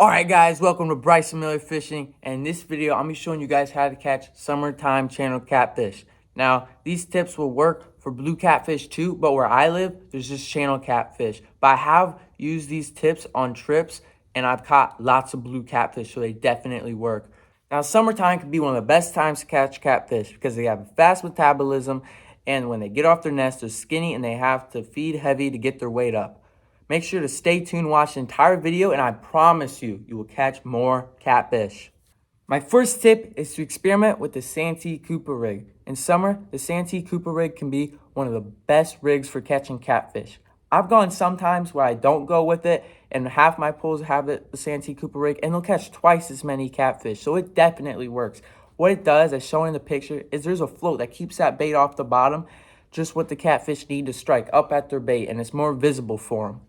Alright guys, welcome to Brycen Miller Fishing, and in this video I'm going to be showing you guys how to catch summertime channel catfish. Now, these tips will work for blue catfish too, but where I live, there's just channel catfish. But I have used these tips on trips, and I've caught lots of blue catfish, so they definitely work. Now, summertime can be one of the best times to catch catfish because they have a fast metabolism, and when they get off their nest, they're skinny and they have to feed heavy to get their weight up. Make sure to stay tuned, watch the entire video, and I promise you, you will catch more catfish. My first tip is to experiment with the Santee Cooper Rig. In summer, the Santee Cooper Rig can be one of the best rigs for catching catfish. I've gone sometimes where I don't go with it, and half my pools have the Santee Cooper Rig, and they'll catch twice as many catfish, so it definitely works. What it does, as shown in the picture, is there's a float that keeps that bait off the bottom, just what the catfish need to strike up at their bait, and it's more visible for them.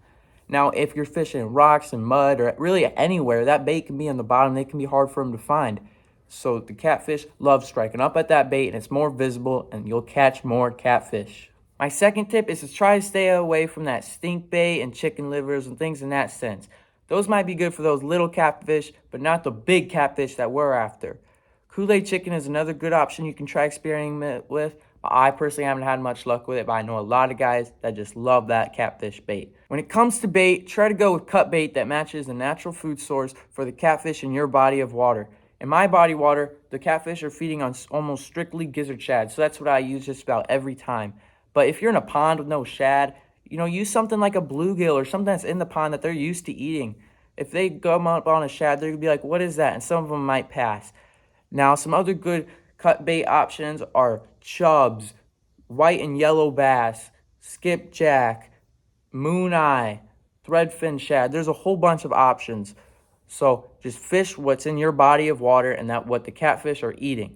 Now, if you're fishing rocks and mud or really anywhere, that bait can be on the bottom. They can be hard for them to find. So the catfish love striking up at that bait, and it's more visible, and you'll catch more catfish. My second tip is to try to stay away from that stink bait and chicken livers and things in that sense. Those might be good for those little catfish, but not the big catfish that we're after. Kool-Aid chicken is another good option you can try experimenting with. I personally haven't had much luck with it, but I know a lot of guys that just love that catfish bait. When it comes to bait, try to go with cut bait that matches the natural food source for the catfish in your body of water. In my body water, the catfish are feeding on almost strictly gizzard shad, so that's what I use just about every time. But if you're in a pond with no shad, use something like a bluegill or something that's in the pond that they're used to eating. If they come up on a shad, they're going to be like, what is that? And some of them might pass. Now, some other good cut bait options are chubs, white and yellow bass, skipjack, moon eye, threadfin shad. There's a whole bunch of options. So just fish what's in your body of water and what the catfish are eating.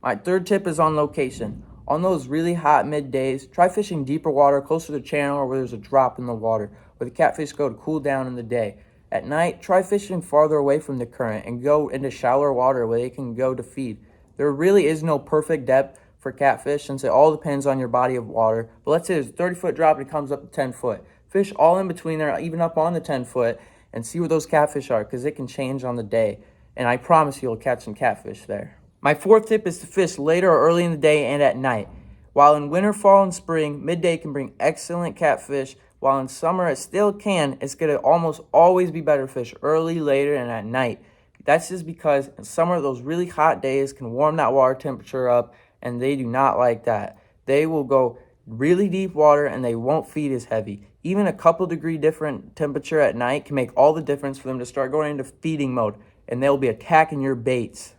My third tip is on location. On those really hot middays, try fishing deeper water closer to the channel or where there's a drop in the water, where the catfish go to cool down in the day. At night, try fishing farther away from the current and go into shallower water where they can go to feed. There really is no perfect depth for catfish since it all depends on your body of water. But let's say there's a 30-foot drop and it comes up to 10 foot. Fish all in between there, even up on the 10 foot, and see where those catfish are because it can change on the day. And I promise you'll catch some catfish there. My fourth tip is to fish later or early in the day and at night. While in winter, fall, and spring, midday can bring excellent catfish. While in summer it still can, it's going to almost always be better to fish early, later, and at night. That's just because in summer, those really hot days can warm that water temperature up, and they do not like that. They will go really deep water, and they won't feed as heavy. Even a couple degree different temperature at night can make all the difference for them to start going into feeding mode, and they'll be attacking your baits.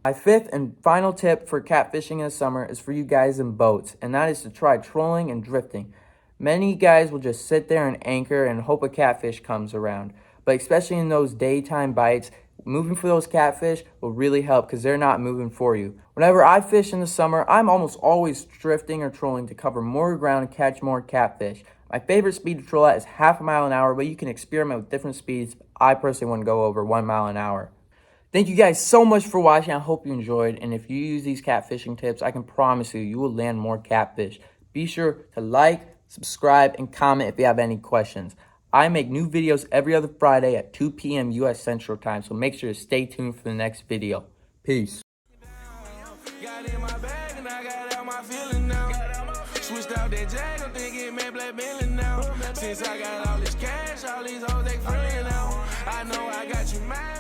My fifth and final tip for catfishing in the summer is for you guys in boats, and that is to try trolling and drifting. Many guys will just sit there and anchor and hope a catfish comes around, but especially in those daytime bites, moving for those catfish will really help because they're not moving for you. Whenever I fish in the summer, I'm almost always drifting or trolling to cover more ground and catch more catfish. My favorite speed to troll at is half a mile an hour, but you can experiment with different speeds. I personally wouldn't go over 1 mile an hour. Thank you guys so much for watching. I hope you enjoyed. And if you use these catfishing tips, I can promise you, you will land more catfish. Be sure to like, subscribe, and comment if you have any questions. I make new videos every other Friday at 2 p.m. U.S. Central Time, so make sure to stay tuned for the next video. Peace. Got in my bag and I got out my feeling now. Switched out that jag, I'm thinking man black Bentley now. Since I got all this cash, all these hoes they friendly now. I know I got you mad.